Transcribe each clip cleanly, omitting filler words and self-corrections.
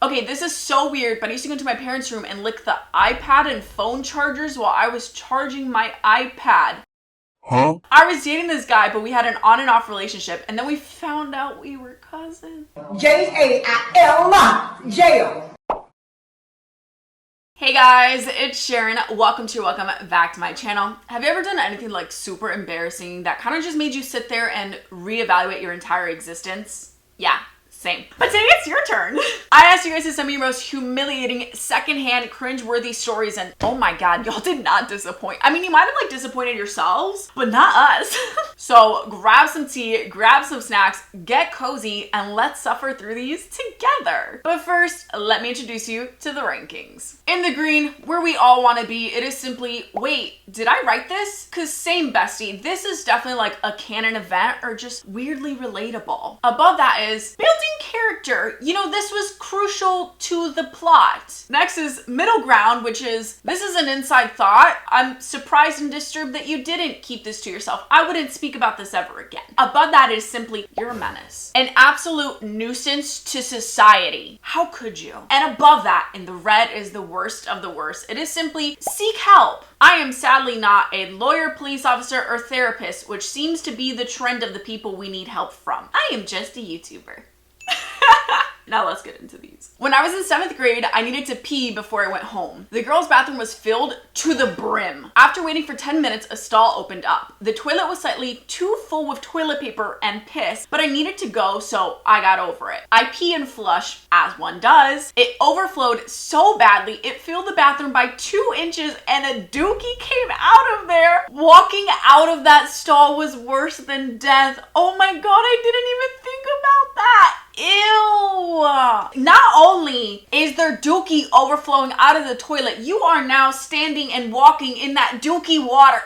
Okay, this is so weird, but I used to go into my parents' room and lick the iPad and phone chargers while I was charging my iPad. Huh? I was dating this guy, but we had an on and off relationship, and then we found out we were cousins. Jail. Jail. Hey guys, it's Sharon. Welcome back to my channel. Have you ever done anything like super embarrassing that kind of just made you sit there and reevaluate your entire existence? Yeah. Same. But today it's your turn. I asked you guys to send me your most humiliating, secondhand, cringe-worthy stories, and oh my god, y'all did not disappoint. I mean, you might have like disappointed yourselves, but not us. So grab some tea, grab some snacks, get cozy, and let's suffer through these together. But first, let me introduce you to the rankings. In the green, where we all want to be, it is simply, wait, did I write this? Cause same bestie, this is definitely like a canon event or just weirdly relatable. Above that is building character. You know, this was crucial to the plot. Next is middle ground, which is, this is an inside thought. I'm surprised and disturbed that you didn't keep this to yourself. I wouldn't speak about this ever again. Above that is simply, you're a menace. An absolute nuisance to society. How could you? And above that, in the red, is the worst of the worst. It is simply, seek help. I am sadly not a lawyer, police officer, or therapist, which seems to be the trend of the people we need help from. I am just a YouTuber. Now let's get into these. When I was in 7th grade, I needed to pee before I went home. The girls' bathroom was filled to the brim. After waiting for 10 minutes, a stall opened up. The toilet was slightly too full with toilet paper and piss, but I needed to go, so I got over it. I pee and flush, as one does. It overflowed so badly, it filled the bathroom by 2 inches and a dookie came out of there. Walking out of that stall was worse than death. Oh my god, I didn't even think about that. Ew. Not only is there dookie overflowing out of the toilet, you are now standing and walking in that dookie water.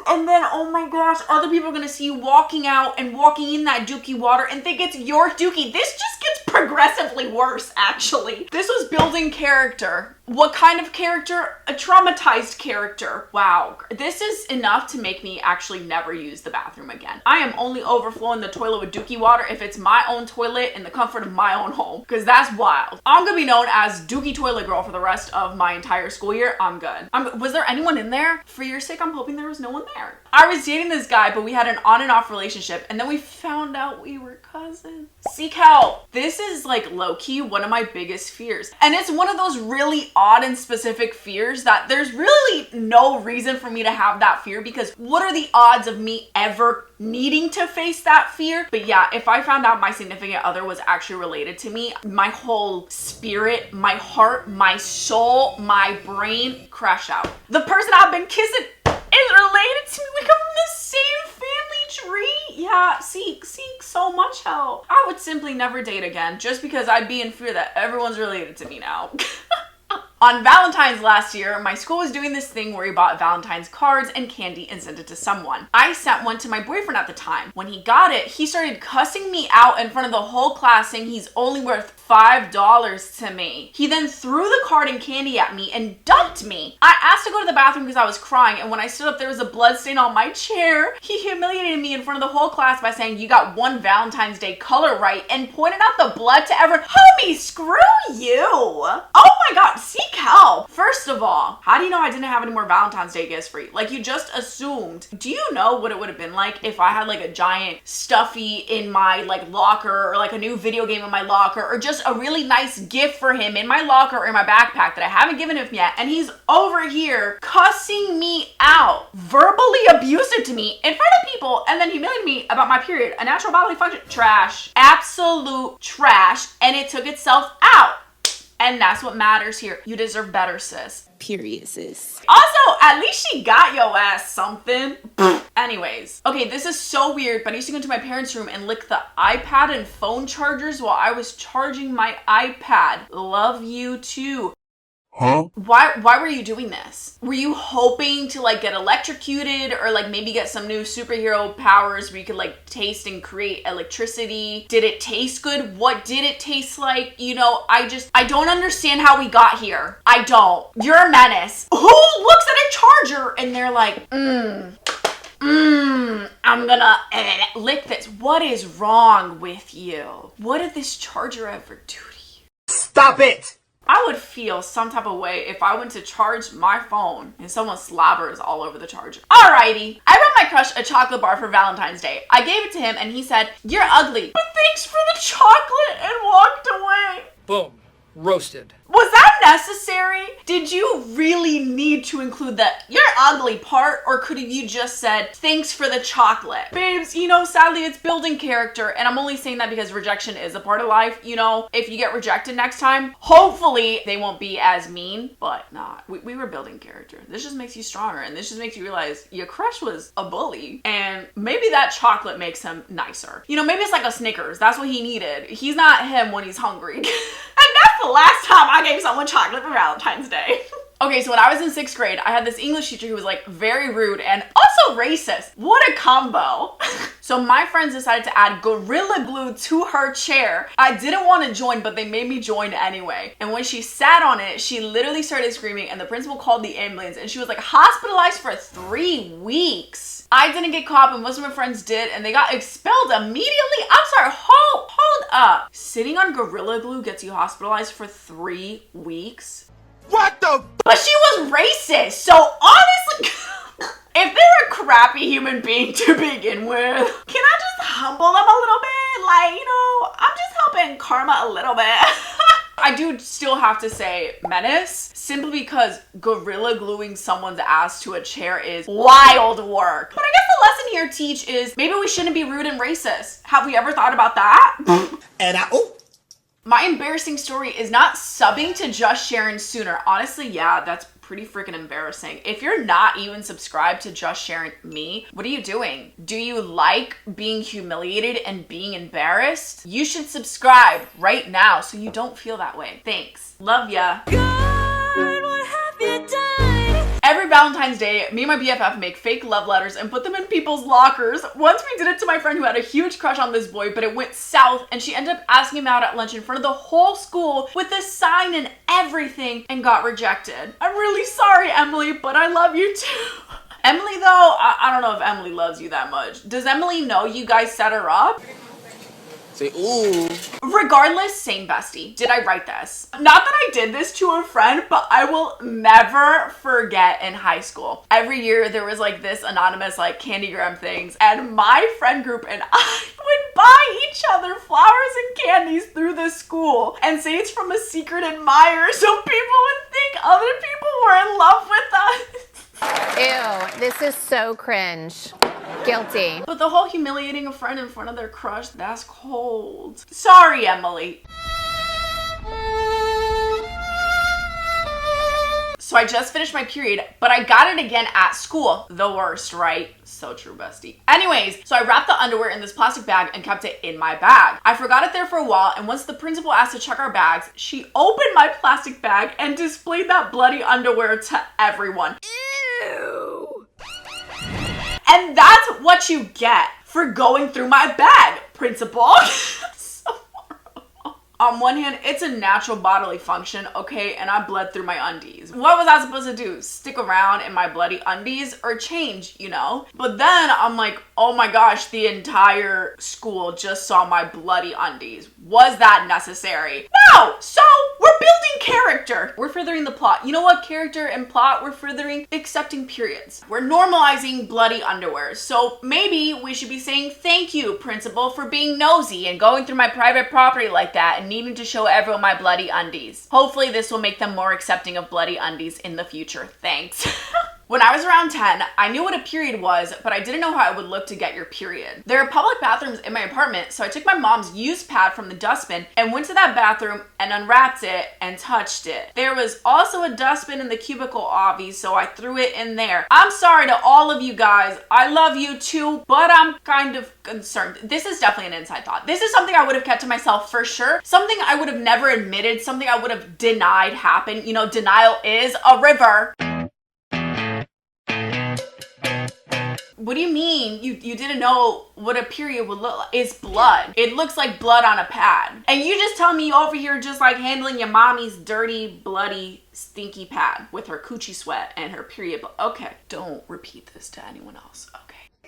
And then, oh my gosh, other people are gonna see you walking out and walking in that dookie water and think it's your dookie. This just gets progressively worse, actually. This was building character. What kind of character? A traumatized character. Wow. This is enough to make me actually never use the bathroom again. I am only overflowing the toilet with dookie water if it's my own toilet in the comfort of my own home, because that's wild. I'm gonna be known as Dookie Toilet Girl for the rest of my entire school year. I'm good. Was there anyone in there? For your sake, I'm hoping there was no one there. I was dating this guy, but we had an on and off relationship, and then we found out we were cousins. Seek help. This is like low-key one of my biggest fears. And it's one of those really odd and specific fears that there's really no reason for me to have that fear, because what are the odds of me ever needing to face that fear? But yeah, if I found out my significant other was actually related to me, my whole spirit, my heart, my soul, my brain crash out. The person I've been kissing is related to me. We come from the same family tree. Yeah, seek so much help. I would simply never date again just because I'd be in fear that everyone's related to me now. On Valentine's last year, my school was doing this thing where we bought Valentine's cards and candy and sent it to someone. I sent one to my boyfriend at the time. When he got it, he started cussing me out in front of the whole class, saying he's only worth $5 to me. He then threw the card and candy at me and dumped me. I asked to go to the bathroom because I was crying, and when I stood up, there was a blood stain on my chair. He humiliated me in front of the whole class by saying, "You got one Valentine's Day color right," and pointed out the blood to everyone. Homie, screw you. Oh my god, seek help. First of all, how do you know I didn't have any more Valentine's Day gifts for you? Like, you just assumed. Do you know what it would have been like if I had like a giant stuffy in my like locker, or like a new video game in my locker, or just a really nice gift for him in my locker or in my backpack that I haven't given him yet, and he's over here cussing me out, verbally abusive to me in front of people, and then humiliated me about my period, a natural bodily function? Trash. Absolute trash. And it took itself out. And that's what matters here. You deserve better, sis. Period, sis. Also, at least she got your ass something. Anyways, okay, this is so weird, but I used to go into my parents' room and lick the iPad and phone chargers while I was charging my iPad. Love you too. Huh? Why were you doing this? Were you hoping to like get electrocuted, or like maybe get some new superhero powers where you could like taste and create electricity? Did it taste good? What did it taste like? You know, I don't understand how we got here. I don't. You're a menace. Who looks at a charger and they're like, I'm gonna lick this. What is wrong with you? What did this charger ever do to you? Stop it! I would feel some type of way if I went to charge my phone and someone slabbers all over the charger. Alrighty. I brought my crush a chocolate bar for Valentine's Day. I gave it to him and he said, "You're ugly, but thanks for the chocolate," and walked away. Boom. Roasted. Was that necessary? Did you really need to include the "you're ugly" part, or could have you just said, "Thanks for the chocolate"? Babes, you know, sadly it's building character, and I'm only saying that because rejection is a part of life. You know, if you get rejected next time, hopefully they won't be as mean, but not. We were building character. This just makes you stronger, and this just makes you realize your crush was a bully, and maybe that chocolate makes him nicer. You know, maybe it's like a Snickers. That's what he needed. He's not him when he's hungry. And that's the last time I gave someone chocolate for Valentine's Day. Okay, so when I was in 6th grade, I had this English teacher who was like very rude and also racist. What a combo. So my friends decided to add Gorilla Glue to her chair. I didn't want to join, but they made me join anyway. And when she sat on it, she literally started screaming and the principal called the ambulance and she was like hospitalized for 3 weeks. I didn't get caught, but most of my friends did, and they got expelled immediately. I'm sorry, hold up. Sitting on Gorilla Glue gets you hospitalized for 3 weeks? What the? But she was racist, so honestly, if they're a crappy human being to begin with, can I just humble them a little bit? Like, you know, I'm just helping karma a little bit. I do still have to say menace, simply because Gorilla Gluing someone's ass to a chair is wild work. But I guess the lesson here teach is maybe we shouldn't be rude and racist. Have we ever thought about that? My embarrassing story is not subbing to Just Sharon sooner. Honestly, yeah, that's pretty freaking embarrassing. If you're not even subscribed to Just Sharon me, what are you doing? Do you like being humiliated and being embarrassed? You should subscribe right now so you don't feel that way. Thanks. Love ya. God, what have you done? Every Valentine's Day, me and my BFF make fake love letters and put them in people's lockers. Once we did it to my friend who had a huge crush on this boy, but it went south and she ended up asking him out at lunch in front of the whole school with a sign and everything and got rejected. I'm really sorry, Emily, but I love you too. Emily though, I don't know if Emily loves you that much. Does Emily know you guys set her up? Say, ooh. Regardless, same bestie. Did I write this? Not that I did this to a friend, but I will never forget in high school. Every year there was like this anonymous like candygram things, and my friend group and I would buy each other flowers and candies through the school and say it's from a secret admirer so people would think other people were in love with us. Ew, this is so cringe. Guilty. But the whole humiliating a friend in front of their crush, that's cold. Sorry, Emily. So I just finished my period, but I got it again at school. The worst, right? So true, bestie. Anyways, so I wrapped the underwear in this plastic bag and kept it in my bag. I forgot it there for a while, and once the principal asked to check our bags, she opened my plastic bag and displayed that bloody underwear to everyone. Ew. And that's what you get for going through my bag, principal. So horrible. On one hand, it's a natural bodily function, okay, and I bled through my undies. What was I supposed to do? Stick around in my bloody undies or change, you know? But then I'm like, oh my gosh, the entire school just saw my bloody undies. Was that necessary? No! So we're building character. We're furthering the plot. You know what? Character and plot, we're furthering accepting periods. We're normalizing bloody underwear. So maybe we should be saying thank you, principal, for being nosy and going through my private property like that and needing to show everyone my bloody undies. Hopefully this will make them more accepting of bloody undies in the future. Thanks. When I was around 10, I knew what a period was, but I didn't know how it would look to get your period. There are public bathrooms in my apartment, so I took my mom's used pad from the dustbin and went to that bathroom and unwrapped it and touched it. There was also a dustbin in the cubicle obby, so I threw it in there. I'm sorry to all of you guys. I love you too, but I'm kind of concerned. This is definitely an inside thought. This is something I would have kept to myself for sure. Something I would have never admitted, something I would have denied happened. You know, denial is a river. What do you mean you didn't know what a period would look like? It's blood. It looks like blood on a pad. And you just tell me you over here just like handling your mommy's dirty, bloody, stinky pad with her coochie sweat and her period. Okay, don't repeat this to anyone else, okay?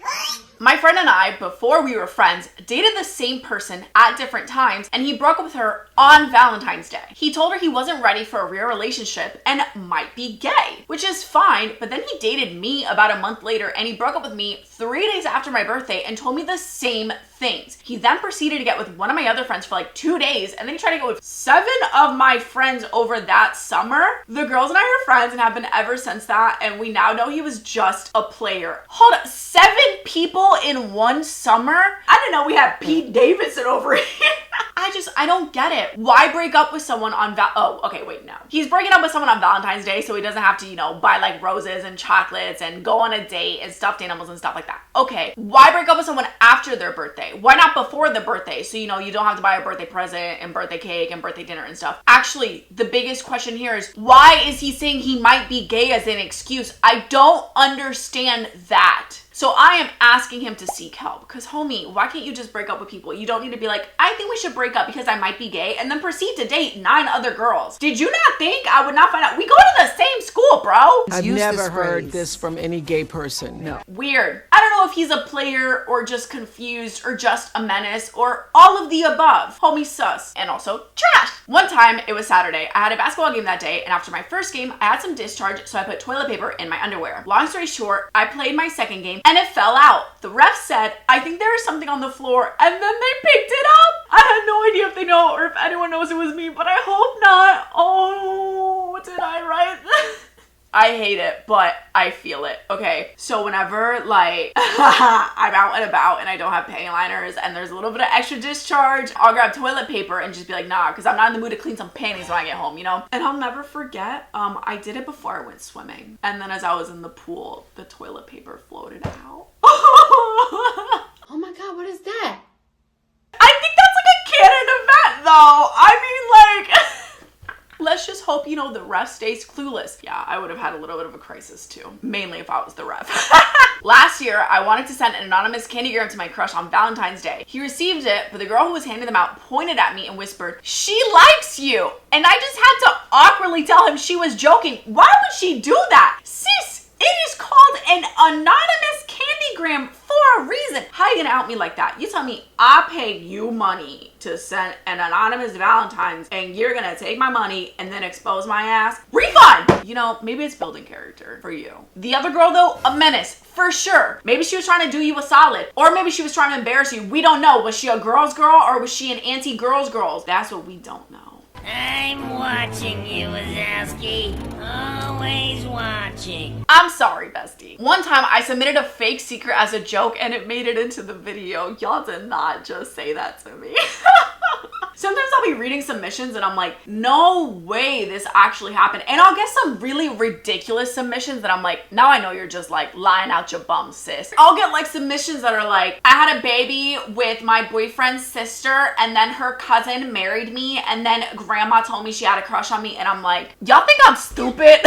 My friend and I, before we were friends, dated the same person at different times, and he broke up with her on Valentine's Day. He told her he wasn't ready for a real relationship and might be gay, which is fine, but then he dated me about a month later and he broke up with me 3 days after my birthday and told me the same things. He then proceeded to get with one of my other friends for like 2 days, and then he tried to get with 7 of my friends over that summer. The girls and I are friends and have been ever since that, and we now know he was just a player. Hold up, 7 people in one summer? I didn't know we had Pete Davidson over here. I don't get it. Why break up with someone on He's breaking up with someone on Valentine's Day so he doesn't have to, you know, buy like roses and chocolates and go on a date and stuffed animals and stuff like that. Okay, why break up with someone after their birthday? Why not before the birthday? So, you know, you don't have to buy a birthday present and birthday cake and birthday dinner and stuff. Actually, the biggest question here is, why is he saying he might be gay as an excuse? I don't understand that. So I am asking him to seek help, because homie, why can't you just break up with people? You don't need to be like, I think we should break up because I might be gay, and then proceed to date 9 other girls. Did you not think I would not find out? We go to the same school, bro. I've never heard this from any gay person. No. Weird. I don't know if he's a player or just confused or just a menace or all of the above. Homie sus. And also trash. One time, it was Saturday. I had a basketball game that day, and after my first game, I had some discharge, so I put toilet paper in my underwear. Long story short, I played my second game and it fell out. The ref said, I think there is something on the floor, and then they picked it up. I had no idea if they know or if anyone knows it was me, but I hope not. Oh, did I write this? I hate it, but I feel it. Okay, so whenever like I'm out and about and I don't have panty liners and there's a little bit of extra discharge, I'll grab toilet paper and just be like, nah, because I'm not in the mood to clean some panties when I get home, you know? And I'll never forget, I did it before I went swimming. And then as I was in the pool, the toilet paper floated out. Oh my God, what is that? I think that's like a canon event though. I mean, like... Let's just hope, you know, the ref stays clueless. Yeah, I would have had a little bit of a crisis too. Mainly if I was the ref. Last year, I wanted to send an anonymous candygram to my crush on Valentine's Day. He received it, but the girl who was handing them out pointed at me and whispered, "She likes you." And I just had to awkwardly tell him she was joking. Why would she do that? Sis, it is called an anonymous candygram for a reason. How you gonna out me like that? You tell me I paid you money to send an anonymous Valentine's and you're gonna take my money and then expose my ass? Refund! You know, maybe it's building character for you. The other girl though, a menace, for sure. Maybe she was trying to do you a solid, or maybe she was trying to embarrass you. We don't know. Was she a girl's girl or was she an anti-girls girls? That's what we don't know. I'm watching you, Wazowski. Always watching. I'm sorry, bestie. One time I submitted a fake secret as a joke and it made it into the video. Y'all did not just say that to me. Sometimes I'll be reading submissions and I'm like, no way this actually happened. And I'll get some really ridiculous submissions that I'm like, now I know you're just like lying out your bum, sis. I'll get like submissions that are like, I had a baby with my boyfriend's sister and then her cousin married me and then grandma told me she had a crush on me, and I'm like, y'all think I'm stupid?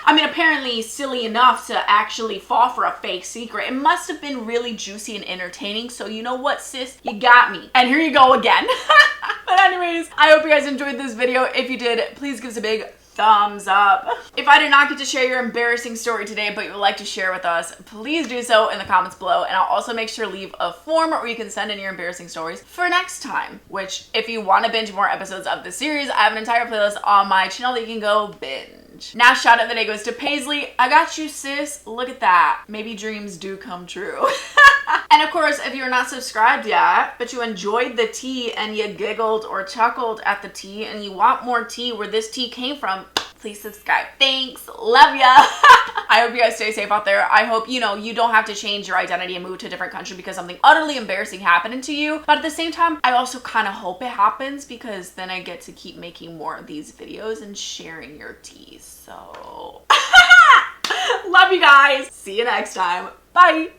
I mean, apparently silly enough to actually fall for a fake secret. It must have been really juicy and entertaining. So you know what, sis? You got me. And here you go again. But anyways, I hope you guys enjoyed this video. If you did, please give us a big thumbs up. If I did not get to share your embarrassing story today, but you would like to share with us, please do so in the comments below. And I'll also make sure to leave a form where you can send in your embarrassing stories for next time, which if you want to binge more episodes of this series, I have an entire playlist on my channel that you can go binge. Now shout out of the day goes to Paisley. I got you, sis. Look at that. Maybe dreams do come true. And of course, if you're not subscribed yet, but you enjoyed the tea and you giggled or chuckled at the tea and you want more tea where this tea came from, please subscribe. Thanks. Love ya. I hope you guys stay safe out there. I hope, you know, you don't have to change your identity and move to a different country because something utterly embarrassing happened to you. But at the same time, I also kind of hope it happens because then I get to keep making more of these videos and sharing your tea. So, love you guys. See you next time. Bye.